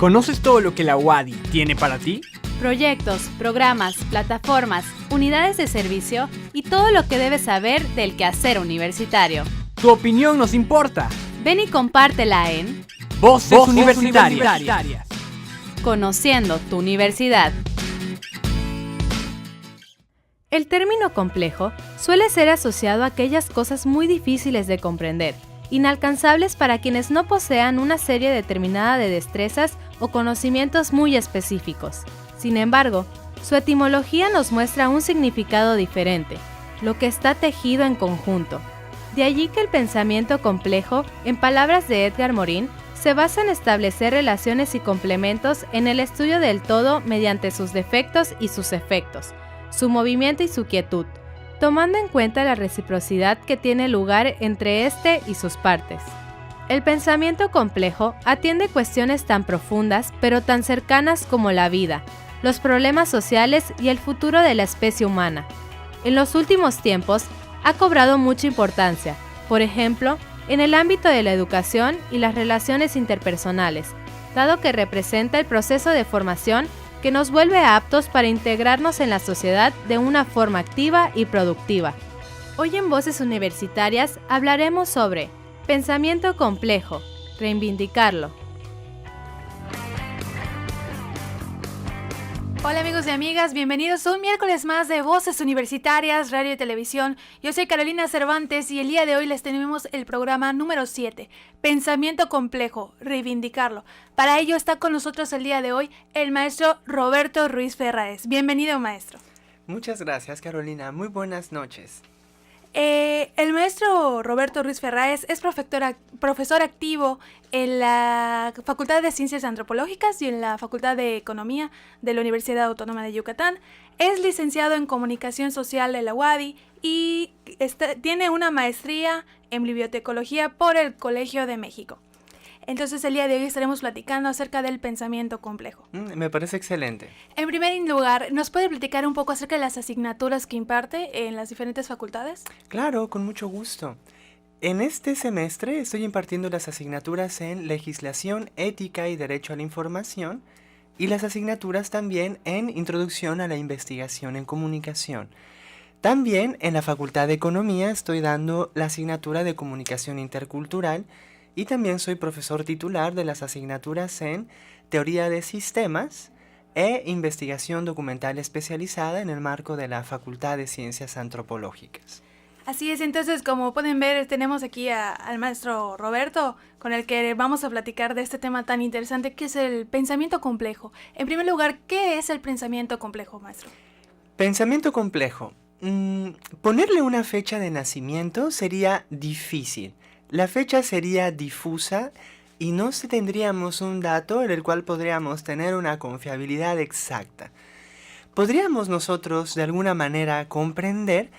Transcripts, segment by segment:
¿Conoces todo lo que la UADY tiene para ti? Proyectos, programas, plataformas, unidades de servicio y todo lo que debes saber del quehacer universitario. Tu opinión nos importa. Ven y compártela en Voces Universitarias. Conociendo tu universidad. El término complejo suele ser asociado a aquellas cosas muy difíciles de comprender, inalcanzables para quienes no posean una serie determinada de destrezas o conocimientos muy específicos. Sin embargo, su etimología nos muestra un significado diferente, lo que está tejido en conjunto. De allí que el pensamiento complejo, en palabras de Edgar Morin, se basa en establecer relaciones y complementos en el estudio del todo mediante sus defectos y sus efectos, su movimiento y su quietud, tomando en cuenta la reciprocidad que tiene lugar entre éste y sus partes. El pensamiento complejo atiende cuestiones tan profundas pero tan cercanas como la vida, los problemas sociales y el futuro de la especie humana. En los últimos tiempos ha cobrado mucha importancia, por ejemplo, en el ámbito de la educación y las relaciones interpersonales, dado que representa el proceso de formación que nos vuelve aptos para integrarnos en la sociedad de una forma activa y productiva. Hoy en Voces Universitarias hablaremos sobre pensamiento complejo, reivindicarlo. Hola amigos y amigas, bienvenidos a un miércoles más de Voces Universitarias, Radio y Televisión. Yo soy Carolina Cervantes y el día de hoy les tenemos el programa número 7, Pensamiento Complejo, reivindicarlo. Para ello está con nosotros el día de hoy el maestro Roberto Ruiz Ferraez. Bienvenido, maestro. Muchas gracias, Carolina. Muy buenas noches. El maestro Roberto Ruiz Ferraez es profesor activo en la Facultad de Ciencias Antropológicas y en la Facultad de Economía de la Universidad Autónoma de Yucatán. Es licenciado en Comunicación Social de la UADY y tiene una maestría en Bibliotecología por el Colegio de México. Entonces el día de hoy estaremos platicando acerca del pensamiento complejo. Me parece excelente. En primer lugar, ¿nos puede platicar un poco acerca de las asignaturas que imparte en las diferentes facultades? Claro, con mucho gusto. En este semestre estoy impartiendo las asignaturas en Legislación, Ética y Derecho a la Información y las asignaturas también en Introducción a la Investigación en Comunicación. También en la Facultad de Economía estoy dando la asignatura de Comunicación Intercultural y también soy profesor titular de las asignaturas en Teoría de Sistemas e Investigación Documental Especializada en el marco de la Facultad de Ciencias Antropológicas. Así es, entonces como pueden ver tenemos aquí al maestro Roberto con el que vamos a platicar de este tema tan interesante que es el pensamiento complejo. En primer lugar, ¿qué es el pensamiento complejo, maestro? Pensamiento complejo. Ponerle una fecha de nacimiento sería difícil. La fecha sería difusa y no tendríamos un dato en el cual podríamos tener una confiabilidad exacta. Podríamos nosotros de alguna manera comprender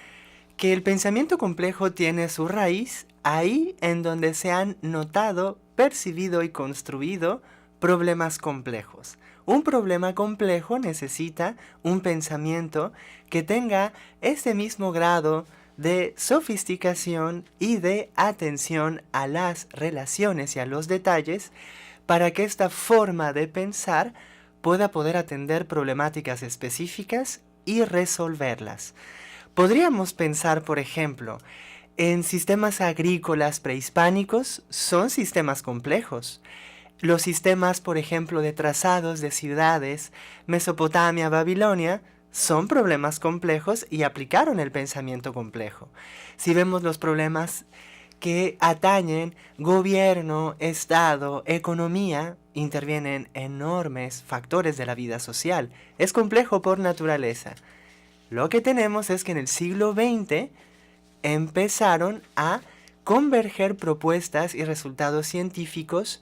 que el pensamiento complejo tiene su raíz ahí en donde se han notado, percibido y construido problemas complejos. Un problema complejo necesita un pensamiento que tenga ese mismo grado de sofisticación y de atención a las relaciones y a los detalles para que esta forma de pensar pueda poder atender problemáticas específicas y resolverlas. Podríamos pensar, por ejemplo, en sistemas agrícolas prehispánicos, son sistemas complejos. Los sistemas, por ejemplo, de trazados de ciudades, Mesopotamia, Babilonia, son problemas complejos y aplicaron el pensamiento complejo. Si vemos los problemas que atañen gobierno, Estado, economía, intervienen enormes factores de la vida social. Es complejo por naturaleza. Lo que tenemos es que en el siglo XX empezaron a converger propuestas y resultados científicos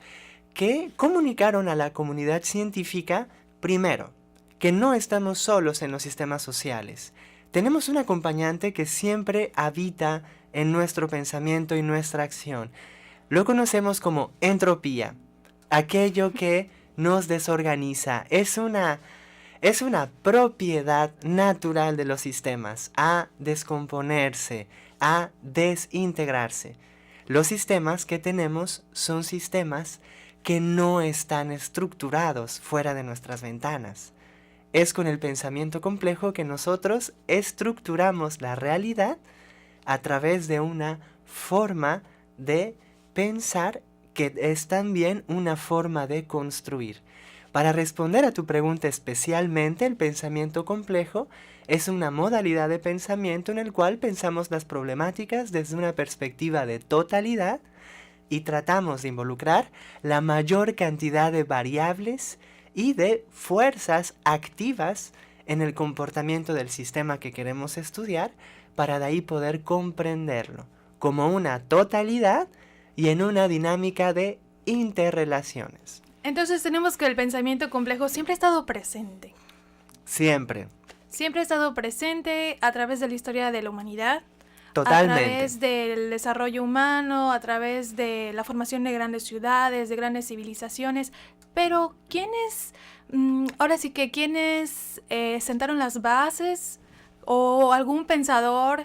que comunicaron a la comunidad científica, primero, que no estamos solos en los sistemas sociales. Tenemos un acompañante que siempre habita en nuestro pensamiento y nuestra acción. Lo conocemos como entropía, aquello que nos desorganiza. Es una propiedad natural de los sistemas, a descomponerse, a desintegrarse. Los sistemas que tenemos son sistemas que no están estructurados fuera de nuestras ventanas. Es con el pensamiento complejo que nosotros estructuramos la realidad a través de una forma de pensar que es también una forma de construir. Para responder a tu pregunta especialmente, el pensamiento complejo es una modalidad de pensamiento en el cual pensamos las problemáticas desde una perspectiva de totalidad y tratamos de involucrar la mayor cantidad de variables y de fuerzas activas en el comportamiento del sistema que queremos estudiar para de ahí poder comprenderlo como una totalidad y en una dinámica de interrelaciones. Entonces tenemos que el pensamiento complejo siempre ha estado presente. Siempre. Siempre ha estado presente a través de la historia de la humanidad. Totalmente. A través del desarrollo humano, a través de la formación de grandes ciudades, de grandes civilizaciones. Pero ¿quiénes, ahora sí que quiénes sentaron las bases? ¿O algún pensador,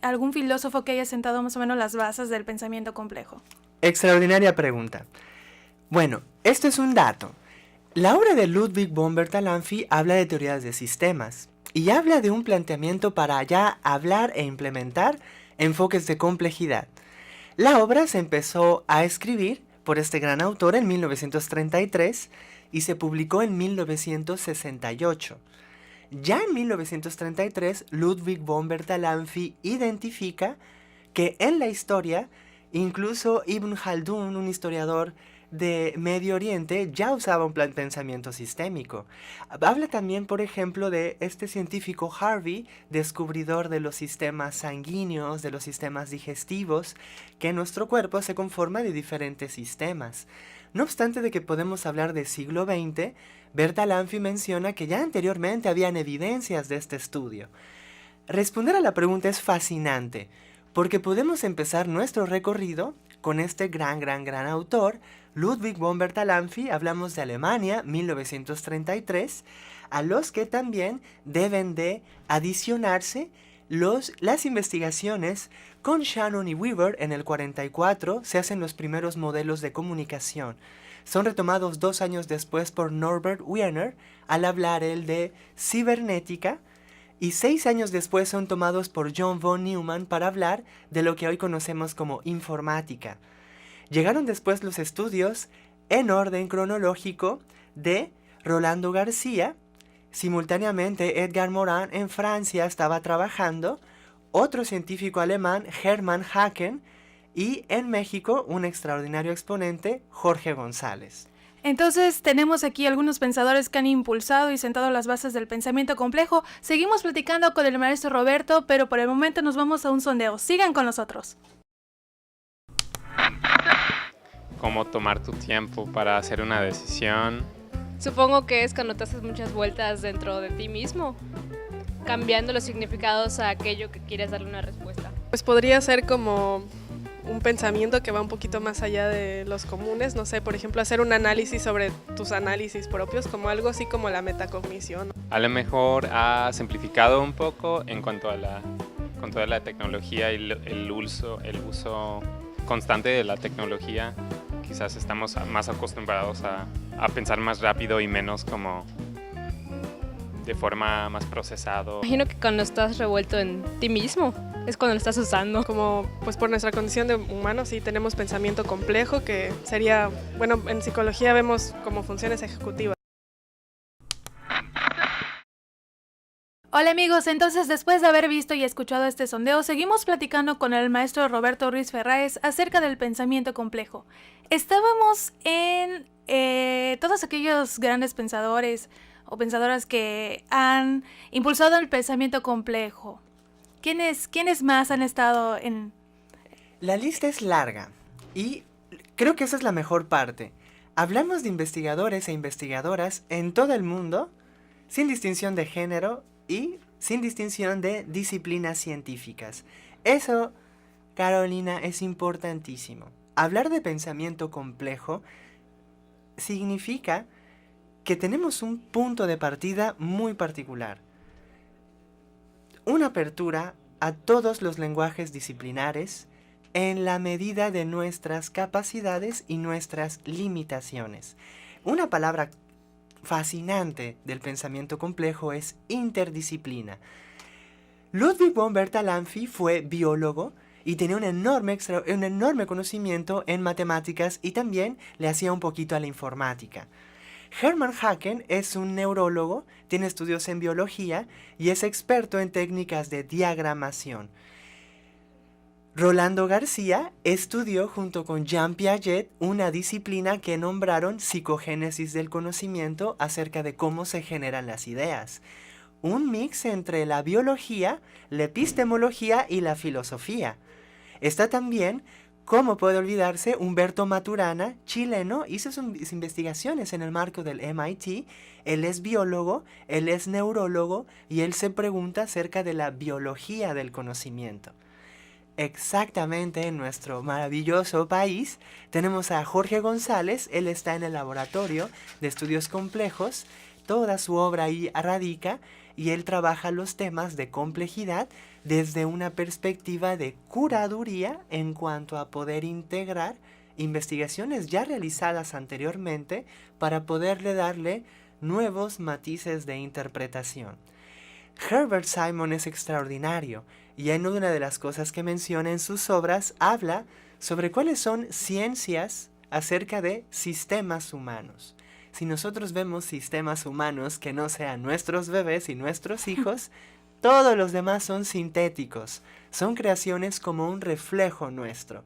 algún filósofo que haya sentado más o menos las bases del pensamiento complejo? Extraordinaria pregunta. Bueno, esto es un dato. La obra de Ludwig von Bertalanffy habla de teorías de sistemas y habla de un planteamiento para ya hablar e implementar enfoques de complejidad. La obra se empezó a escribir por este gran autor en 1933 y se publicó en 1968. Ya en 1933, Ludwig von Bertalanffy identifica que en la historia, incluso Ibn Khaldun, un historiador de Medio Oriente, ya usaba un pensamiento sistémico. Habla también, por ejemplo, de este científico Harvey, descubridor de los sistemas sanguíneos, de los sistemas digestivos, que nuestro cuerpo se conforma de diferentes sistemas. No obstante de que podemos hablar del siglo XX, Bertalanffy menciona que ya anteriormente habían evidencias de este estudio. Responder a la pregunta es fascinante, porque podemos empezar nuestro recorrido con este gran autor, Ludwig von Bertalanffy. Hablamos de Alemania, 1933, a los que también deben de adicionarse las investigaciones con Shannon y Weaver. En el 44 se hacen los primeros modelos de comunicación. Son retomados 2 años después por Norbert Wiener al hablar él de cibernética, y 6 años después son tomados por John von Neumann para hablar de lo que hoy conocemos como informática. Llegaron después los estudios en orden cronológico de Rolando García. Simultáneamente Edgar Morin en Francia estaba trabajando, otro científico alemán, Hermann Haken, y en México un extraordinario exponente, Jorge González. Entonces tenemos aquí algunos pensadores que han impulsado y sentado las bases del pensamiento complejo. Seguimos platicando con el maestro Roberto, pero por el momento nos vamos a un sondeo. Sigan con nosotros. Cómo tomar tu tiempo para hacer una decisión. Supongo que es cuando te haces muchas vueltas dentro de ti mismo, cambiando los significados a aquello que quieres darle una respuesta. Pues podría ser como un pensamiento que va un poquito más allá de los comunes, no sé, por ejemplo, hacer un análisis sobre tus análisis propios, como algo así como la metacognición. A lo mejor ha simplificado un poco en cuanto a con toda la tecnología y el uso constante de la tecnología. Quizás estamos más acostumbrados a pensar más rápido y menos como de forma más procesado. Imagino que cuando estás revuelto en ti mismo es cuando lo estás usando. Como pues por nuestra condición de humanos sí tenemos pensamiento complejo, que sería, bueno, en psicología vemos como funciones ejecutivas. Hola amigos, entonces después de haber visto y escuchado este sondeo, seguimos platicando con el maestro Roberto Ruiz Ferráez acerca del pensamiento complejo. Estábamos en todos aquellos grandes pensadores o pensadoras que han impulsado el pensamiento complejo. ¿Quiénes más han estado en...? La lista es larga y creo que esa es la mejor parte. Hablamos de investigadores e investigadoras en todo el mundo, sin distinción de género y sin distinción de disciplinas científicas. Eso, Carolina, es importantísimo. Hablar de pensamiento complejo significa que tenemos un punto de partida muy particular. Una apertura a todos los lenguajes disciplinares en la medida de nuestras capacidades y nuestras limitaciones. Una palabra fascinante del pensamiento complejo es interdisciplina. Ludwig von Bertalanffy fue biólogo y tenía un enorme conocimiento en matemáticas y también le hacía un poquito a la informática. Hermann Haken es un neurólogo, tiene estudios en biología y es experto en técnicas de diagramación. Rolando García estudió junto con Jean Piaget una disciplina que nombraron psicogénesis del conocimiento acerca de cómo se generan las ideas. Un mix entre la biología, la epistemología y la filosofía. Está también, ¿cómo puede olvidarse? Humberto Maturana, chileno, hizo sus investigaciones en el marco del MIT. Él es biólogo, él es neurólogo y él se pregunta acerca de la biología del conocimiento. Exactamente en nuestro maravilloso país tenemos a Jorge González, él está en el Laboratorio de Estudios Complejos, toda su obra ahí radica y él trabaja los temas de complejidad desde una perspectiva de curaduría en cuanto a poder integrar investigaciones ya realizadas anteriormente para poderle darle nuevos matices de interpretación. Herbert Simon es extraordinario y en una de las cosas que menciona en sus obras habla sobre cuáles son ciencias acerca de sistemas humanos. Si nosotros vemos sistemas humanos que no sean nuestros bebés y nuestros hijos, todos los demás son sintéticos, son creaciones como un reflejo nuestro.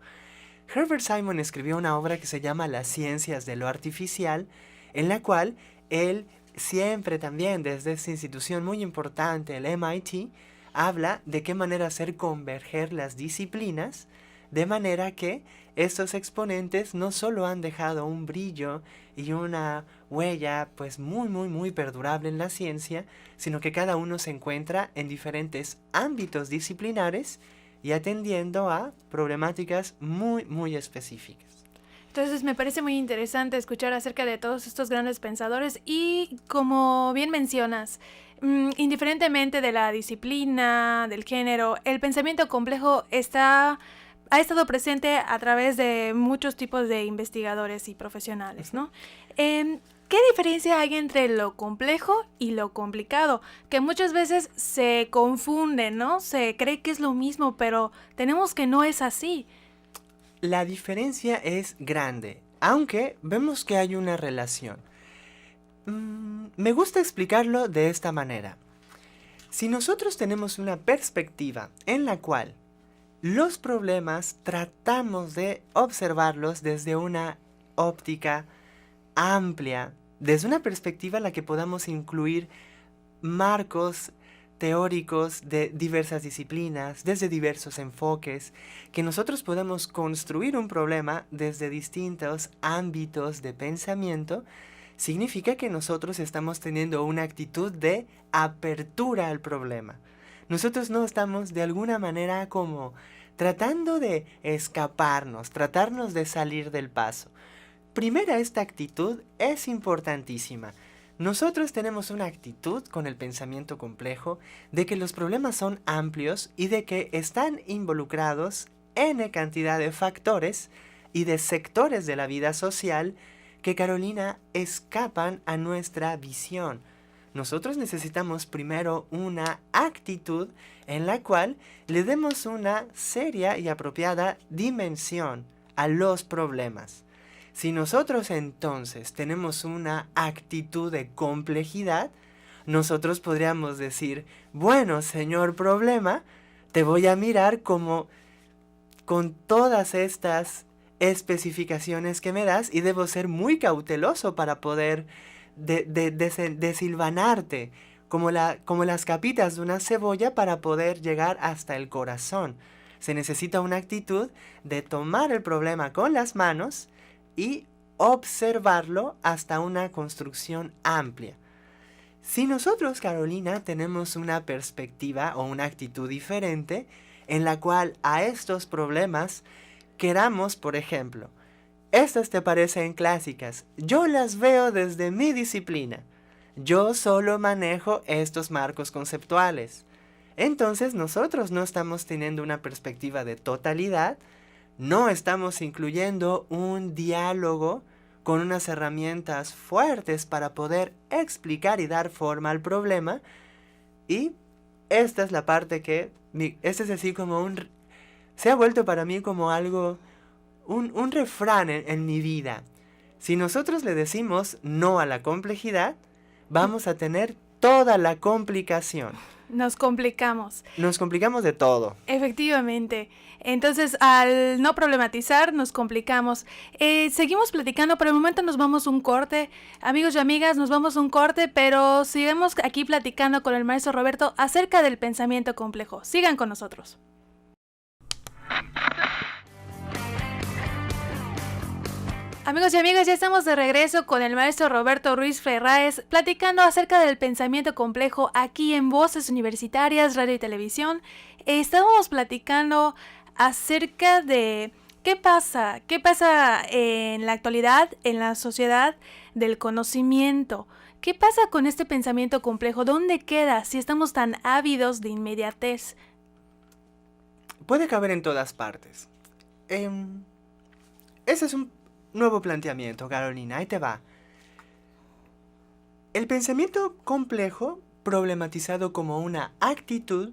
Herbert Simon escribió una obra que se llama Las ciencias de lo artificial, en la cual él siempre también desde esta institución muy importante, el MIT, habla de qué manera hacer converger las disciplinas, de manera que estos exponentes no solo han dejado un brillo y una huella pues muy perdurable en la ciencia, sino que cada uno se encuentra en diferentes ámbitos disciplinares y atendiendo a problemáticas muy específicas. Entonces me parece muy interesante escuchar acerca de todos estos grandes pensadores y como bien mencionas, indiferentemente de la disciplina, del género, el pensamiento complejo ha estado presente a través de muchos tipos de investigadores y profesionales, ¿no? ¿Qué diferencia hay entre lo complejo y lo complicado? Que muchas veces se confunden, ¿no? Se cree que es lo mismo, pero tenemos que no es así. La diferencia es grande, aunque vemos que hay una relación. Me gusta explicarlo de esta manera. Si nosotros tenemos una perspectiva en la cual los problemas tratamos de observarlos desde una óptica amplia, desde una perspectiva en la que podamos incluir marcos teóricos de diversas disciplinas, desde diversos enfoques, que nosotros podemos construir un problema desde distintos ámbitos de pensamiento, significa que nosotros estamos teniendo una actitud de apertura al problema. Nosotros no estamos de alguna manera como tratando de escaparnos, tratarnos de salir del paso. Primero, esta actitud es importantísima. Nosotros tenemos una actitud con el pensamiento complejo de que los problemas son amplios y de que están involucrados N cantidad de factores y de sectores de la vida social que, Carolina, escapan a nuestra visión. Nosotros necesitamos primero una actitud en la cual le demos una seria y apropiada dimensión a los problemas. Si nosotros entonces tenemos una actitud de complejidad, nosotros podríamos decir, bueno, señor problema, te voy a mirar como con todas estas especificaciones que me das y debo ser muy cauteloso para poder desilvanarte como las capitas de una cebolla para poder llegar hasta el corazón. Se necesita una actitud de tomar el problema con las manos y observarlo hasta una construcción amplia. Si nosotros, Carolina, tenemos una perspectiva o una actitud diferente en la cual a estos problemas queramos, por ejemplo, estas te parecen clásicas, yo las veo desde mi disciplina, yo solo manejo estos marcos conceptuales. Entonces nosotros no estamos teniendo una perspectiva de totalidad, no estamos incluyendo un diálogo con unas herramientas fuertes para poder explicar y dar forma al problema. Y esta es la parte que, este es así como se ha vuelto para mí como algo, un refrán en mi vida. Si nosotros le decimos no a la complejidad, vamos a tener toda la complicación. Nos complicamos. Nos complicamos de todo. Efectivamente. Entonces, al no problematizar, nos complicamos. Seguimos platicando, por el momento nos vamos un corte. Amigos y amigas, nos vamos un corte, pero sigamos aquí platicando con el maestro Roberto acerca del pensamiento complejo. Sigan con nosotros. Amigos y amigas, ya estamos de regreso con el maestro Roberto Ruiz Ferráez platicando acerca del pensamiento complejo aquí en Voces Universitarias, Radio y Televisión. Estábamos platicando acerca de qué pasa en la actualidad, en la sociedad del conocimiento. ¿Qué pasa con este pensamiento complejo? ¿Dónde queda si estamos tan ávidos de inmediatez? Puede caber en todas partes. Ese es un nuevo planteamiento, Carolina. Ahí te va. El pensamiento complejo, problematizado como una actitud,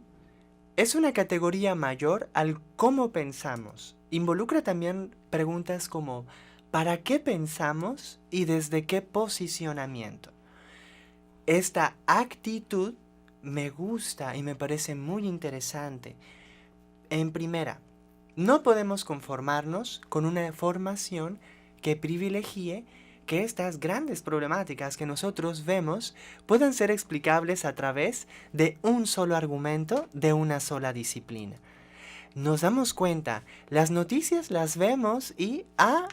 es una categoría mayor al cómo pensamos. Involucra también preguntas como ¿para qué pensamos y desde qué posicionamiento? Esta actitud me gusta y me parece muy interesante. En primera, no podemos conformarnos con una formación que privilegie que estas grandes problemáticas que nosotros vemos puedan ser explicables a través de un solo argumento, de una sola disciplina. Nos damos cuenta, las noticias las vemos y A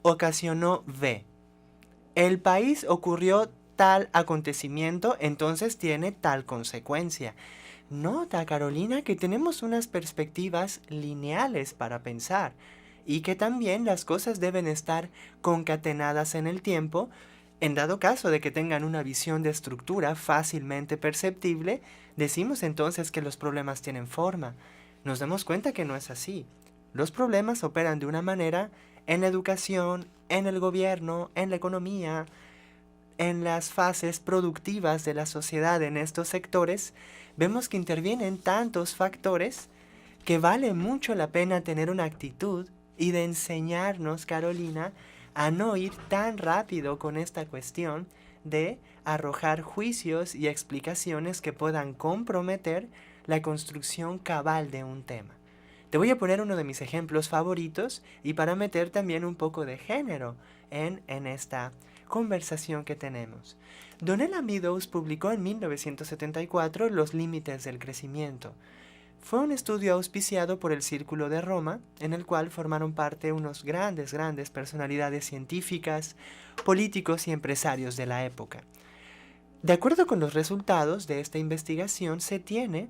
ocasionó B. El país ocurrió tal acontecimiento, entonces tiene tal consecuencia. Nota, Carolina, que tenemos unas perspectivas lineales para pensar y que también las cosas deben estar concatenadas en el tiempo. En dado caso de que tengan una visión de estructura fácilmente perceptible, decimos entonces que los problemas tienen forma. Nos damos cuenta que no es así. Los problemas operan de una manera en la educación, en el gobierno, en la economía, en las fases productivas de la sociedad en estos sectores. Vemos que intervienen tantos factores que vale mucho la pena tener una actitud y de enseñarnos, Carolina, a no ir tan rápido con esta cuestión de arrojar juicios y explicaciones que puedan comprometer la construcción cabal de un tema. Te voy a poner uno de mis ejemplos favoritos y para meter también un poco de género en esta conversación que tenemos. Donella Meadows publicó en 1974 Los límites del crecimiento. Fue un estudio auspiciado por el Círculo de Roma, en el cual formaron parte unos grandes personalidades científicas, políticos y empresarios de la época. De acuerdo con los resultados de esta investigación, se tiene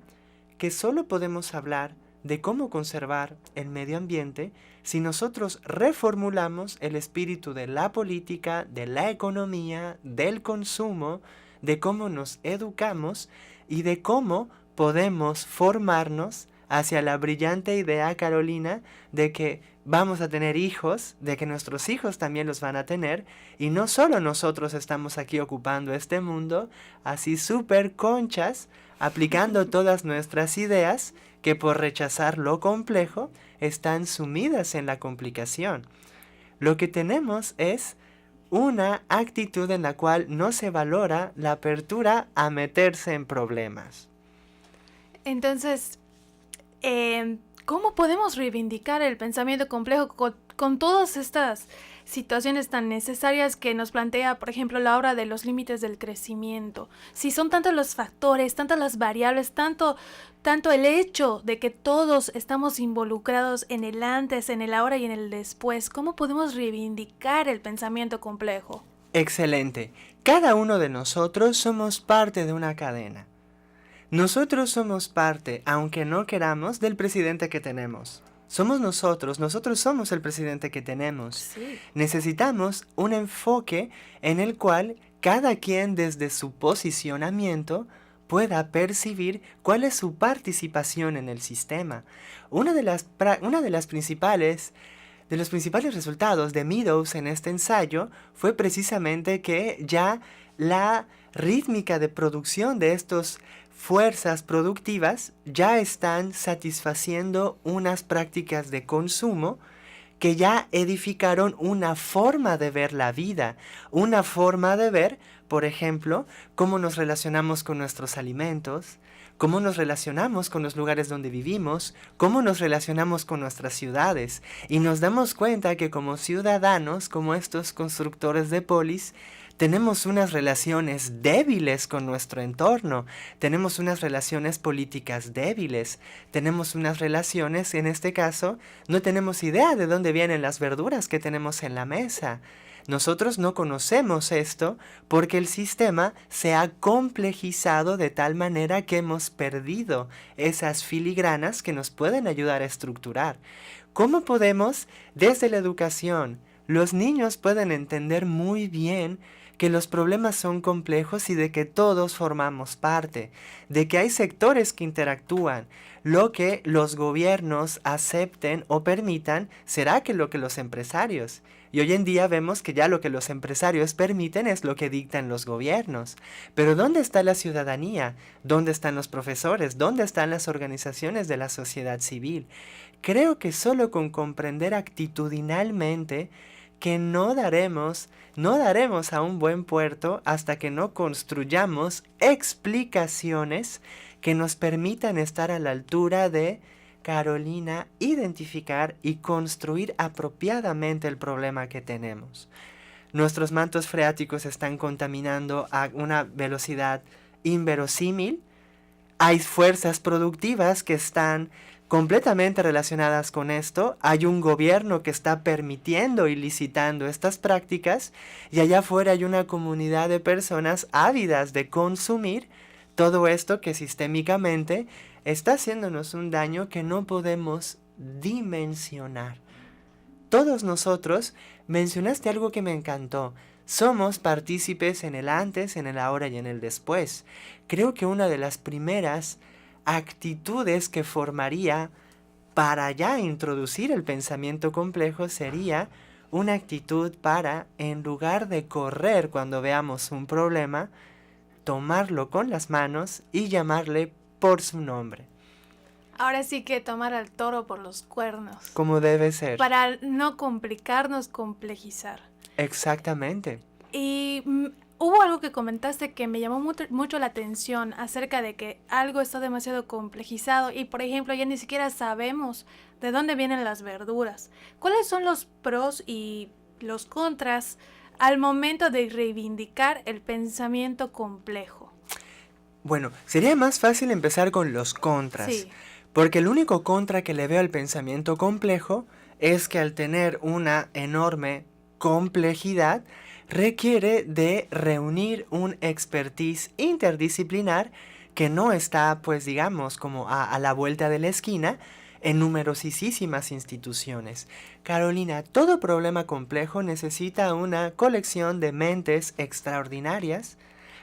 que solo podemos hablar de cómo conservar el medio ambiente si nosotros reformulamos el espíritu de la política, de la economía, del consumo, de cómo nos educamos y de cómo podemos formarnos hacia la brillante idea, Carolina, de que vamos a tener hijos, de que nuestros hijos también los van a tener, y no solo nosotros estamos aquí ocupando este mundo, así súper conchas, aplicando todas nuestras ideas, que por rechazar lo complejo, están sumidas en la complicación. Lo que tenemos es una actitud en la cual no se valora la apertura a meterse en problemas. Entonces, ¿cómo podemos reivindicar el pensamiento complejo con todas estas situaciones tan necesarias que nos plantea, por ejemplo, la obra de Los límites del crecimiento? Si son tantos los factores, tantas las variables, tanto el hecho de que todos estamos involucrados en el antes, en el ahora y en el después, ¿cómo podemos reivindicar el pensamiento complejo? Excelente. Cada uno de nosotros somos parte de una cadena. Nosotros somos parte, aunque no queramos, del presidente que tenemos. Somos nosotros somos el presidente que tenemos. Sí. Necesitamos un enfoque en el cual cada quien desde su posicionamiento pueda percibir cuál es su participación en el sistema. Una de los principales resultados de Meadows en este ensayo fue precisamente que ya la rítmica de producción de estas fuerzas productivas ya están satisfaciendo unas prácticas de consumo que ya edificaron una forma de ver la vida, una forma de ver, por ejemplo, cómo nos relacionamos con nuestros alimentos, cómo nos relacionamos con los lugares donde vivimos, cómo nos relacionamos con nuestras ciudades. Y nos damos cuenta que como ciudadanos, como estos constructores de polis, tenemos unas relaciones débiles con nuestro entorno, tenemos unas relaciones políticas débiles, tenemos unas relaciones, en este caso, no tenemos idea de dónde vienen las verduras que tenemos en la mesa. Nosotros no conocemos esto porque el sistema se ha complejizado de tal manera que hemos perdido esas filigranas que nos pueden ayudar a estructurar. ¿Cómo podemos, desde la educación, los niños pueden entender muy bien que los problemas son complejos y de que todos formamos parte, de que hay sectores que interactúan? Lo que los gobiernos acepten o permitan será que lo que los empresarios. Y hoy en día vemos que ya lo que los empresarios permiten es lo que dictan los gobiernos. Pero ¿dónde está la ciudadanía? ¿Dónde están los profesores? ¿Dónde están las organizaciones de la sociedad civil? Creo que solo con comprender actitudinalmente que no daremos a un buen puerto hasta que no construyamos explicaciones que nos permitan estar a la altura de Carolina, identificar y construir apropiadamente el problema que tenemos. Nuestros mantos freáticos están contaminando a una velocidad inverosímil. Hay fuerzas productivas que están completamente relacionadas con esto. Hay un gobierno que está permitiendo y licitando estas prácticas y allá afuera hay una comunidad de personas ávidas de consumir todo esto que sistémicamente está haciéndonos un daño que no podemos dimensionar. Todos nosotros, mencionaste algo que me encantó, somos partícipes en el antes, en el ahora y en el después. Creo que una de las primeras actitudes que formaría para ya introducir el pensamiento complejo sería una actitud para, en lugar de correr cuando veamos un problema, tomarlo con las manos y llamarle por su nombre. Ahora sí que tomar al toro por los cuernos. Como debe ser. Para no complicarnos, complejizar. Exactamente. Y hubo algo que comentaste que me llamó mucho la atención acerca de que algo está demasiado complejizado y, por ejemplo, ya ni siquiera sabemos de dónde vienen las verduras. ¿Cuáles son los pros y los contras al momento de reivindicar el pensamiento complejo? Bueno, sería más fácil empezar con los contras. Sí. Porque el único contra que le veo al pensamiento complejo es que al tener una enorme complejidad requiere de reunir un expertise interdisciplinar que no está, pues digamos, como a la vuelta de la esquina en numerosísimas instituciones. Carolina, todo problema complejo necesita una colección de mentes extraordinarias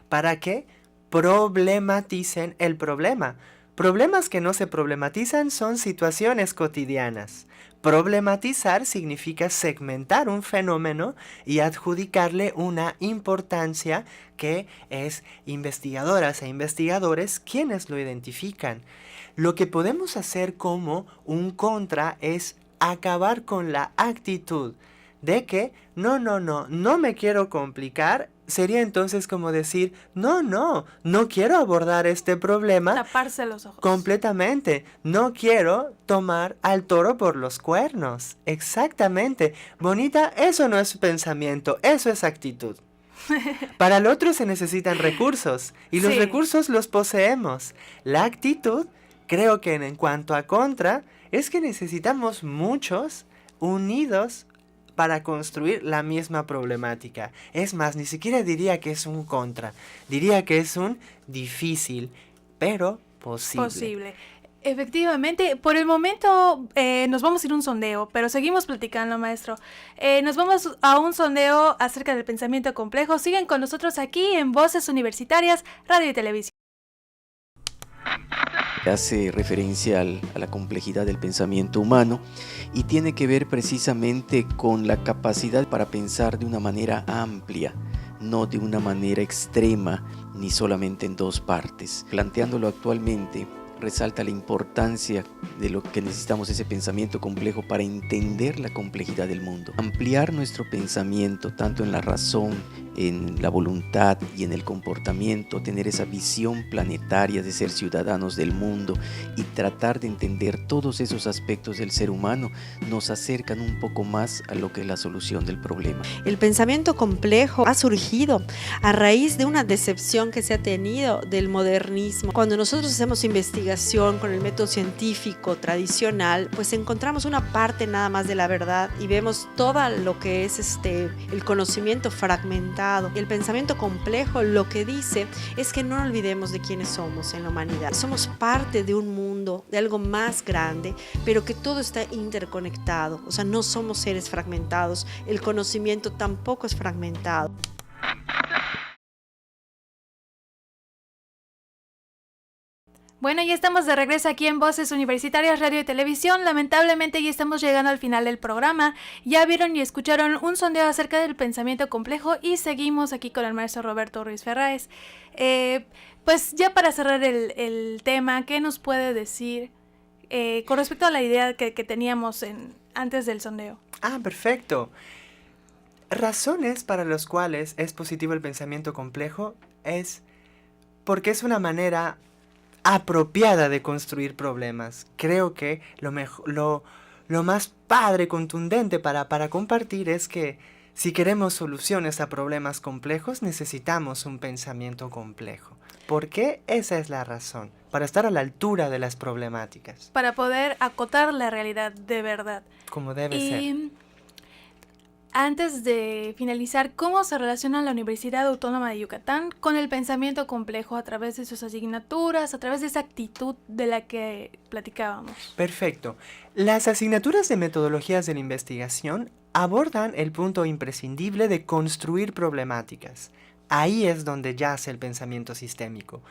para que problematicen el problema. Problemas que no se problematizan son situaciones cotidianas. Problematizar significa segmentar un fenómeno y adjudicarle una importancia que es investigadoras e investigadores quienes lo identifican. Lo que podemos hacer como un contra es acabar con la actitud de que no me quiero complicar. Sería entonces como decir, no quiero abordar este problema. Taparse los ojos. Completamente. No quiero tomar al toro por los cuernos. Exactamente. Bonita, eso no es pensamiento, eso es actitud. Para el otro se necesitan recursos y los recursos los poseemos. La actitud, creo que en cuanto a contra, es que necesitamos muchos unidos para construir la misma problemática. Es más, ni siquiera diría que es un contra, diría que es un difícil, pero posible. Efectivamente, por el momento nos vamos a ir a un sondeo, pero seguimos platicando, maestro. Nos vamos a un sondeo acerca del pensamiento complejo. Siguen con nosotros aquí en Voces Universitarias, Radio y Televisión. Hace referencia a la complejidad del pensamiento humano y tiene que ver precisamente con la capacidad para pensar de una manera amplia, no de una manera extrema ni solamente en dos partes. Planteándolo actualmente, resalta la importancia de lo que necesitamos ese pensamiento complejo para entender la complejidad del mundo. Ampliar nuestro pensamiento tanto en la razón, en la voluntad y en el comportamiento, tener esa visión planetaria de ser ciudadanos del mundo y tratar de entender todos esos aspectos del ser humano nos acercan un poco más a lo que es la solución del problema. El pensamiento complejo ha surgido a raíz de una decepción que se ha tenido del modernismo. Cuando nosotros hacemos investigación con el método científico tradicional, pues encontramos una parte nada más de la verdad y vemos todo lo que es el conocimiento fragmentado. El pensamiento complejo lo que dice es que no olvidemos de quiénes somos en la humanidad. Somos parte de un mundo, de algo más grande, pero que todo está interconectado. O sea, no somos seres fragmentados. El conocimiento tampoco es fragmentado. Bueno, ya estamos de regreso aquí en Voces Universitarias Radio y Televisión. Lamentablemente ya estamos llegando al final del programa. Ya vieron y escucharon un sondeo acerca del pensamiento complejo y seguimos aquí con el maestro Roberto Ruiz Ferráez. Pues ya para cerrar el tema, ¿qué nos puede decir con respecto a la idea que teníamos antes del sondeo? Perfecto. Razones para las cuales es positivo el pensamiento complejo es porque es una manera apropiada de construir problemas. Creo que lo más padre, contundente para compartir es que si queremos soluciones a problemas complejos, necesitamos un pensamiento complejo. ¿Por qué? Esa es la razón. Para estar a la altura de las problemáticas. Para poder acotar la realidad de verdad. Como debe ser. Antes de finalizar, ¿cómo se relaciona la Universidad Autónoma de Yucatán con el pensamiento complejo a través de sus asignaturas, a través de esa actitud de la que platicábamos? Perfecto. Las asignaturas de metodologías de la investigación abordan el punto imprescindible de construir problemáticas. Ahí es donde yace el pensamiento sistémico.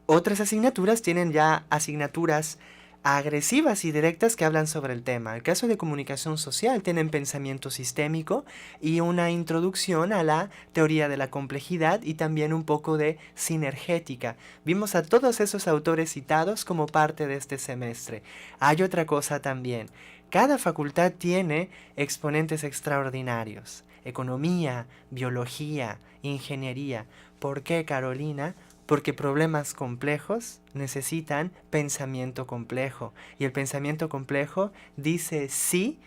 Otras asignaturas tienen ya asignaturas agresivas y directas que hablan sobre el tema. El caso de comunicación social tienen pensamiento sistémico y una introducción a la teoría de la complejidad y también un poco de sinergética. Vimos a todos esos autores citados como parte de este semestre. Hay otra cosa también. Cada facultad tiene exponentes extraordinarios. Economía, biología, ingeniería. ¿Por qué, Carolina? Porque problemas complejos necesitan pensamiento complejo. Y el pensamiento complejo dice sí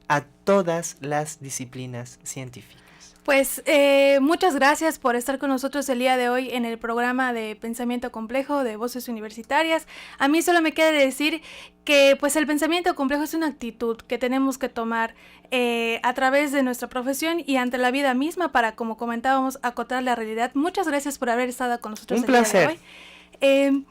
a todas las disciplinas científicas. Pues muchas gracias por estar con nosotros el día de hoy en el programa de Pensamiento Complejo de Voces Universitarias. A mí solo me queda decir que pues el pensamiento complejo es una actitud que tenemos que tomar a través de nuestra profesión y ante la vida misma para, como comentábamos, acotar la realidad. Muchas gracias por haber estado con nosotros el día de hoy.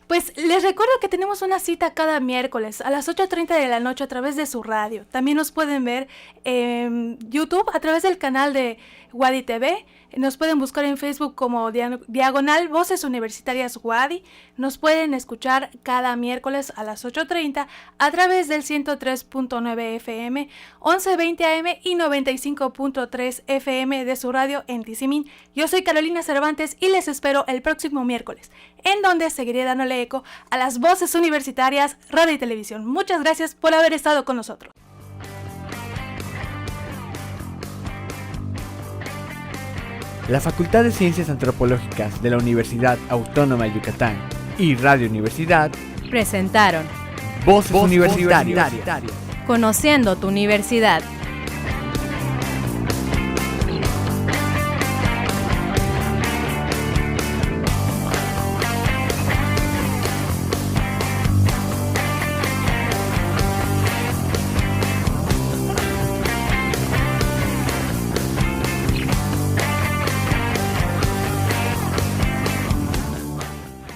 Pues les recuerdo que tenemos una cita cada miércoles a las 8:30 de la noche a través de su radio. También nos pueden ver en YouTube a través del canal de Wadi TV. Nos pueden buscar en Facebook como Diagonal Voces Universitarias Wadi. Nos pueden escuchar cada miércoles a las 8:30 a través del 103.9 FM, 1120 AM y 95.3 FM de su radio en Tizimín. Yo soy Carolina Cervantes y les espero el próximo miércoles, en donde seguiré dándole eco a las voces universitarias, radio y televisión. Muchas gracias por haber estado con nosotros. La Facultad de Ciencias Antropológicas de la Universidad Autónoma de Yucatán y Radio Universidad presentaron Voces Universitarias. Conociendo tu universidad.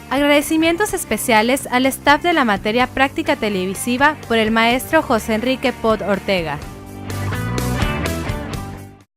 Agradecimientos especiales al staff de la materia Práctica Televisiva por el maestro José Enrique Pod Ortega.